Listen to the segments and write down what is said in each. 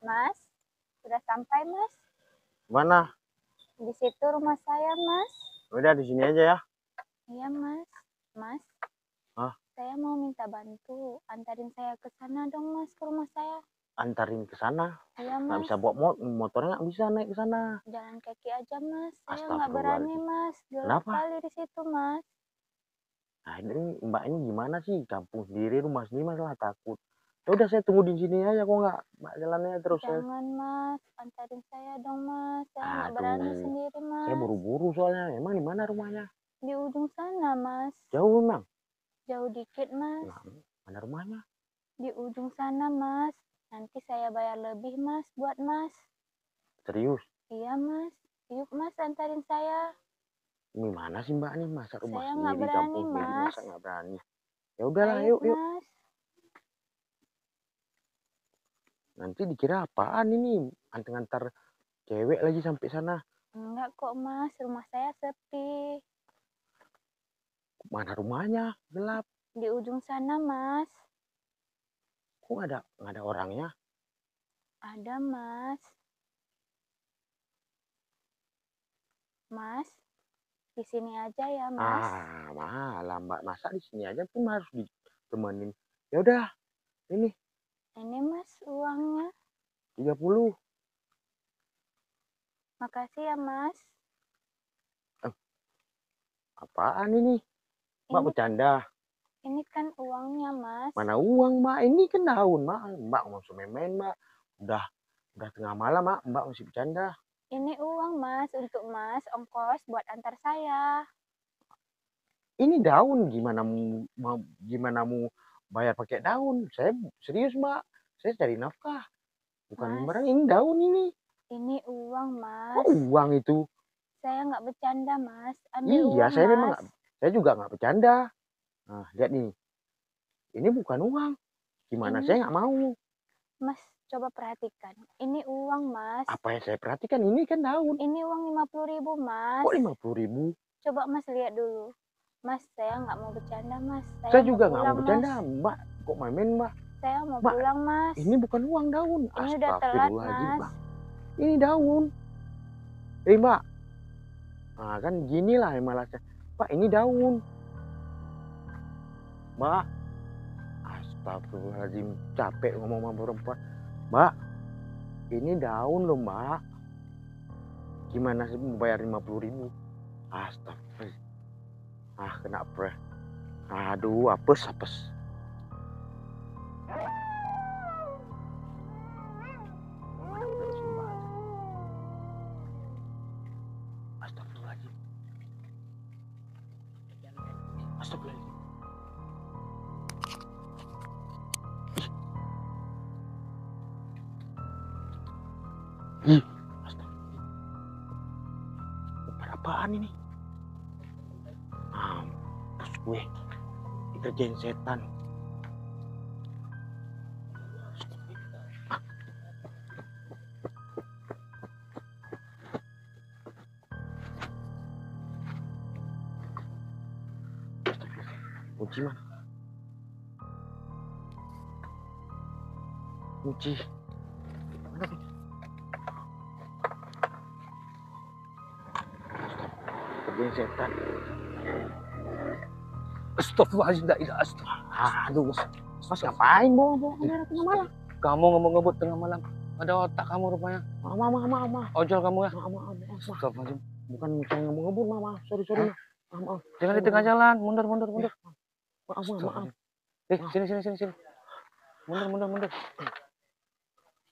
Mas, sudah sampai Mas? Mana? Di situ rumah saya Mas. Udah di sini aja ya. Iya Mas. Mas, Hah? saya mau minta bantu. Antarin saya ke sana dong Mas, ke rumah saya. Antarin ke sana. Iya Nggak Mas. bisa bawa motornya, nggak bisa naik ke sana. Jalan kaki aja Mas. Saya nggak berani Astagfirullahaladzim. Mas. Gelap Kenapa? kali di situ Mas. Nah ini mbak ini gimana sih? Kampung sendiri, rumah sendiri masalah takut. Ya udah saya tunggu di sini aja kok nggak mbak jalannya terus saya. Jangan Mas, antarin saya dong Mas. Saya nggak berani Aduh, sendiri saya Mas. buru-buru soalnya. Emang di mana rumahnya? Di ujung sana Mas. Jauh memang. Jauh dikit Mas. Nah, mana rumahnya? Di ujung sana Mas. Nanti saya bayar lebih Mas buat Mas. Serius? Iya Mas. Yuk Mas, antarin saya. Ini mana sih mbak nih? Masa rumah Saya nggak sendiri, berani kampung sendiri, Mas. masa nggak berani? Ya udahlah, Ayo yuk yuk. Mas. Nanti dikira apaan ini? Antar-antar cewek lagi sampai sana. Enggak kok Mas, rumah saya sepi. Mana rumahnya? Gelap. Di ujung sana Mas. Kok nggak ada orangnya? Ada Mas. Mas, di sini aja ya Mas. Malah mbak, masa di sini aja pun harus ditemenin. Ya udah, ini Ini Mas uangnya. 30. Makasih ya Mas. Apaan ini? Mbak Ini bercanda. ini kan uangnya Mas. Mana uang mbak? Ini kan daun mbak. Mbak mau main mbak. Udah tengah malam mbak. Mbak masih bercanda. Ini uang Mas untuk Mas ongkos buat antar saya. Ini daun gimana mau bayar pakai daun? Saya serius mbak. Saya cari nafkah. Bukan Mas, barang ini daun ini. ini uang Kok Mas. uang itu? Saya nggak bercanda Mas. Ambil Iya, uang saya memang Mas. saya juga nggak bercanda. Nah, lihat nih. Ini bukan uang. Gimana Ini saya nggak mau? Mas, coba perhatikan. Ini uang Mas. Apa yang saya perhatikan ini kan daun. Ini uang 50.000 Mas. Kok 50.000? Coba Mas lihat dulu. Mas, saya nggak mau bercanda Mas. Saya Mau juga nggak mau pulang bercanda, Mas. Mbak. Kok main Mbak? Saya mau Mbak, pulang Mas. ini bukan uang daun. Ini udah telat Astagfirullahaladzim, Mas. Mbak. Ini daun. Mbak. Nah, kan gini lah malasnya. Pak, ini daun. Mbak. Astagfirullahaladzim. Capek ngomong sama perempuan. Mbak, ini daun loh, Mbak. Gimana sih mau bayar 50.000? Astagfirullah. Kena pre. Aduh, apes. Astagfirullahaladzim. Astagfirullahaladzim. Ih, astagfirullahaladzim. Apaan ini? Mampus gue. Dikerjain setan. Kunci mana? Kunci. Mana kunci? Kerjain setan. Astagfirullahaladzim, tidak astagfirullah. Aduh, Mas ngapain bawa kamera tengah malam? Kamu ngebut tengah malam. Ada otak kamu rupanya. Maaf. Ojol kamu ya. Maaf. Astagfirullahaladzim. Bukan saya ngebut, maaf. Sorry. Maaf. Jangan di tengah jalan. Mundur. Maaf. Sini. Mundur.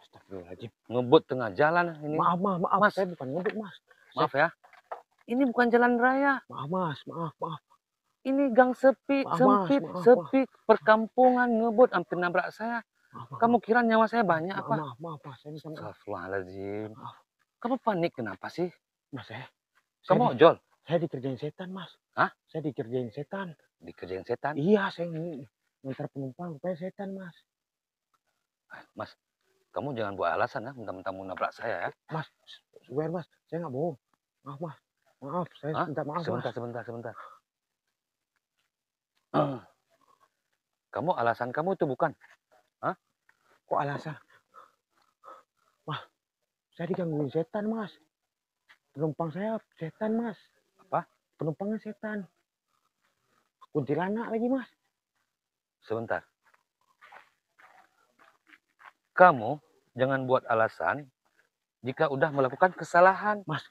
Astagfirullahaladzim. Ngebut tengah jalan ini. Maaf. Mas. Saya bukan ngebut, Mas. Maaf ya. Ini bukan jalan raya. Maaf, Mas. Maaf. Ini gang sepi, sempit, sepi, perkampungan, ngebut, hampir nabrak saya. Kamu kira nyawa saya banyak apa? Maaf, Saya minta maaf. Astagfirullahaladzim. Kamu panik kenapa sih? Mas, Kamu ojol? Saya dikerjain setan, Mas. Hah? Saya dikerjain setan. Dikerjain setan? Iya, saya ngantar penumpang, rupanya setan, Mas. Mas, kamu jangan buat alasan ya, mentang-mentang mau nabrak saya ya. Mas, swear Mas, saya nggak bohong. Maaf, Mas. Maaf, saya minta maaf, Sebentar. Kamu alasan kamu itu bukan? Hah? Kok alasan? Saya digangguin setan, Mas. Penumpang saya setan, Mas. Apa? Penumpangnya setan. Kuntilanak lagi, Mas. Sebentar. Kamu jangan buat alasan jika udah melakukan kesalahan. Mas.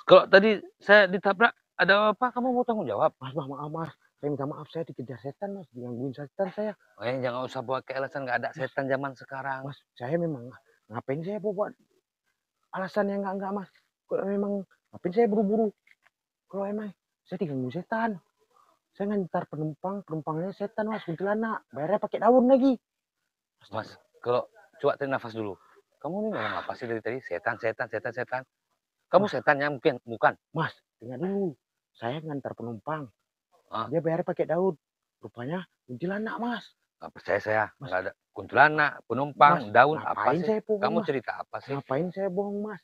Kalau tadi saya ditabrak, ada apa? Kamu mau tanggung jawab? Mas, maaf, Mas. Saya minta maaf, saya dikejar setan, Mas. Digangguin setan saya. Jangan usah buat ke alasan, nggak ada setan zaman sekarang. Mas, saya memang ngapain saya buat alasan yang enggak, Mas. Kalau memang ngapain saya buru-buru. Kalau emang saya digangguin setan. Saya ngantar penumpangnya setan, Mas. Kuntilanak. Bayarnya pakai daun lagi. Mas, kalau coba tarik nafas dulu. Kamu nih ngomong apa sih dari tadi? Setan. Kamu Mas, setannya mungkin, bukan? Mas, dengar dulu. Saya ngantar penumpang. Ah. Dia bayarnya pakai daun. Rupanya kuntilanak, Mas. Nggak percaya saya. Mas. Nggak ada kuntilanak, penumpang, Mas, daun, apa ngapain sih? saya bohong, Kamu Mas? cerita apa sih? Ngapain saya bohong, Mas?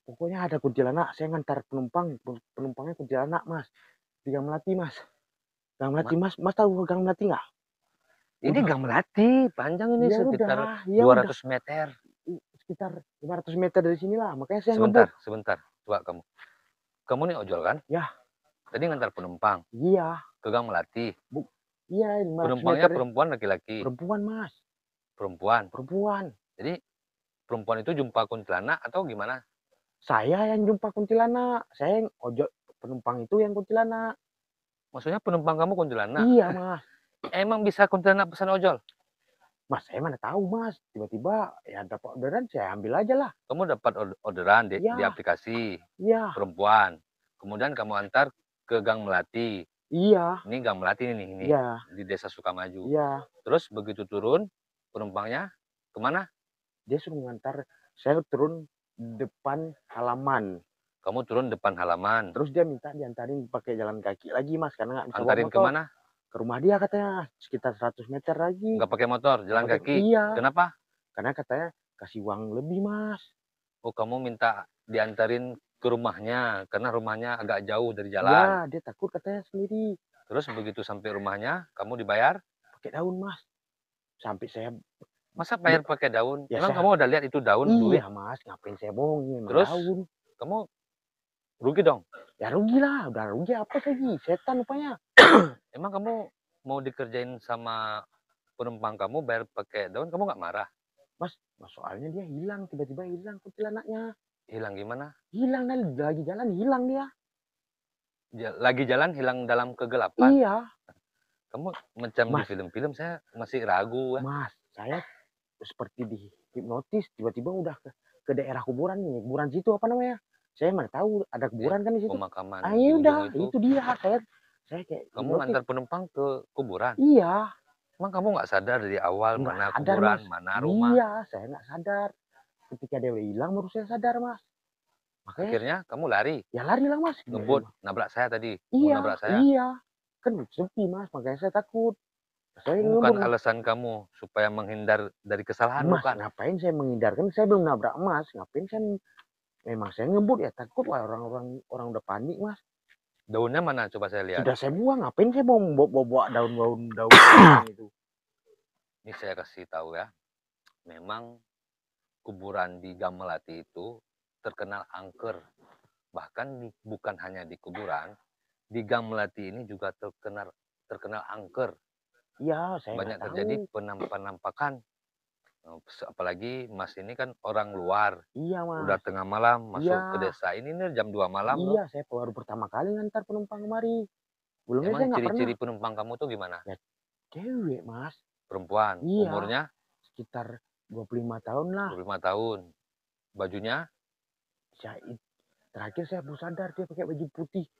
Pokoknya ada kuntilanak. Saya ngantar penumpangnya kuntilanak, Mas. Di Gang Melati, Mas. Gang Melati, Mas. Mas tahu Gang Melati nggak? Ini Gang Melati, panjang ini Ya sekitar udah, ya 200 meter. Sekitar 500 meter dari sinilah. Makanya saya ngebut. Sebentar. Coba kamu. Kamu nih ojol kan? Ya. Tadi ngantar penumpang. Iya. Ke Gang Melati. Iya, 500 Penumpangnya meter. perempuan laki-laki. Perempuan, Mas. Perempuan. Jadi perempuan itu jumpa kuntilanak atau gimana? Saya yang jumpa kuntilanak. Saya yang ojol, penumpang itu yang kuntilanak. Maksudnya penumpang kamu kuntilanak? Iya, Mas. Emang bisa kuntilanak pesan ojol? Mas, saya mana tahu, Mas. Tiba-tiba ya dapat orderan, saya ambil aja lah. Kamu dapat orderan di aplikasi. Iya. Perempuan. Kemudian kamu antar ke Gang Melati. Iya. Ini Gang Melati ini. Iya. Di Desa Sukamaju. Iya. Terus begitu turun, penumpangnya kemana? Dia suruh ngantar, saya turun depan halaman. Kamu turun depan halaman. Terus dia minta diantarin pakai jalan kaki lagi, Mas, karena nggak bisa antarin bawa motor. Kemana? Ke rumah dia katanya, sekitar 100 meter lagi. Nggak pakai motor, jalan kaki? Iya. Kenapa? Karena katanya kasih uang lebih, Mas. Oh, kamu minta diantarin ke rumahnya, karena rumahnya agak jauh dari jalan. Iya, dia takut katanya sendiri. Terus begitu sampai rumahnya, kamu dibayar? Pakai daun, Mas. Sampai saya... Masa bayar pakai daun? Ya, Emang kamu udah lihat itu daun? Iya, Mas. Ngapain saya bohongin? Terus, daun. Kamu rugi dong? Ya rugi lah. Udah rugi apa lagi? Setan rupanya. Emang kamu mau dikerjain sama penumpang kamu bayar pakai daun, kamu nggak marah? Mas, soalnya dia hilang. Tiba-tiba hilang kuntilanaknya. Hilang gimana? Hilang, lagi jalan hilang dia. Lagi jalan hilang dalam kegelapan? Iya. Kamu macam di film-film, saya masih ragu. Mas, saya seperti dihipnotis. Tiba-tiba udah ke daerah kuburan nih. Kuburan situ apa namanya? Saya mana tahu ada kuburan kan di situ. Pemakaman. Iya udah, itu dia. Saya kayak kamu ngantar penumpang ke kuburan? Iya. Emang kamu nggak sadar dari awal nggak mana sadar, kuburan, Mas. mana rumah? Iya, saya nggak sadar. Ketika dia udah hilang baru saya sadar, Mas. Makanya, akhirnya kamu lari? Ya lari lah, Mas. Ngebut, nabrak saya tadi? Iya, nabrak saya? Iya. Kan sepi, Mas. Makanya saya takut. Saya bukan alasan kamu supaya menghindar dari kesalahan, Mas, bukan? Ngapain saya menghindarkan? Saya belum nabrak, Mas. Ngapain saya... Memang saya ngebut ya, takut lah orang udah panik, Mas. Daunnya mana? Coba saya lihat. Sudah saya buang, ngapain saya bawa daun itu? Ini saya kasih tahu ya. Memang kuburan di Gang Melati itu terkenal angker. Bahkan bukan hanya di kuburan, di Gang Melati ini juga terkenal angker. Iya, saya banyak terjadi penampakan. Apalagi Mas ini kan orang luar. Iya, Mas. Udah tengah malam masuk ke desa ini nih jam 2 malam. Iya, saya baru pertama kali ngantar penumpang kemari. Belumnya emang saya nggak pernah. Ciri-ciri penumpang kamu tuh gimana? Ya, cewek, Mas. Perempuan. Iya. Umurnya? Sekitar 25 tahun lah. 25 tahun. Bajunya? Terakhir saya baru sadar dia pakai baju putih.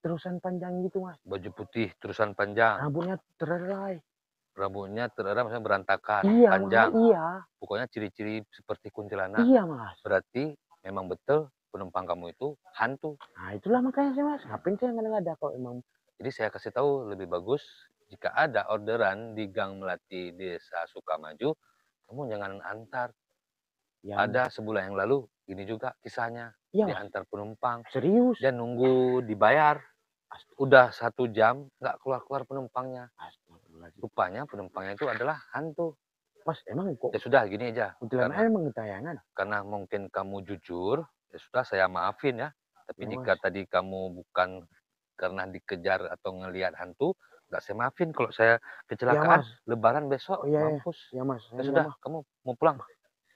Terusan panjang gitu, Mas. Baju putih, terusan panjang. Rambutnya tererai. Rambutnya tererai, maksudnya berantakan, Mas, panjang. iya. Pokoknya ciri-ciri seperti kuntilanak. Iya, Mas. Berarti memang betul penumpang kamu itu hantu. Nah, itulah makanya saya, Mas. Ngapain saya nggak ada kalau emang. Jadi saya kasih tahu lebih bagus jika ada orderan di Gang Melati Desa Sukamaju, kamu jangan antar. Ya, ada sebulan yang lalu, ini juga kisahnya. Ya, diantar penumpang. Serius? Dan nunggu dibayar. Udah 1 jam, nggak keluar-keluar penumpangnya. Rupanya penumpangnya itu adalah hantu. Mas, emang kok Ya sudah, gini aja. kuntilanak Karena, emang gentayangan? karena mungkin kamu jujur, ya sudah saya maafin ya. Tapi Ya, jika Mas. tadi kamu bukan karena dikejar atau ngelihat hantu, nggak saya maafin. Kalau saya Ya, kecelakaan, Mas. lebaran besok, Oh iya, iya. mampus. Ya, Mas. Ya Saya minta sudah, maaf. kamu mau pulang.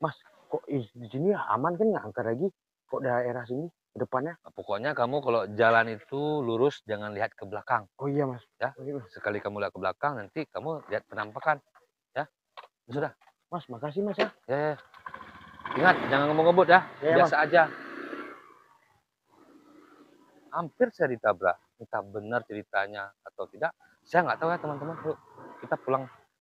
Mas, kok di sini aman kan nggak angker lagi? Kok daerah sini depannya? Nah, pokoknya kamu kalau jalan itu lurus, jangan lihat ke belakang. Oh iya, Mas. Ya, Oh, iya, Mas. sekali kamu lihat ke belakang, nanti kamu lihat penampakan. Ya, ya sudah. Mas, makasih Mas ya. Ya, ya. Ingat, jangan ngomong ngebut ya. Ya, Biasa aja. Hampir saya ditabrak. Entah benar ceritanya atau tidak. Saya nggak tahu ya teman-teman. Yuk, kita pulang.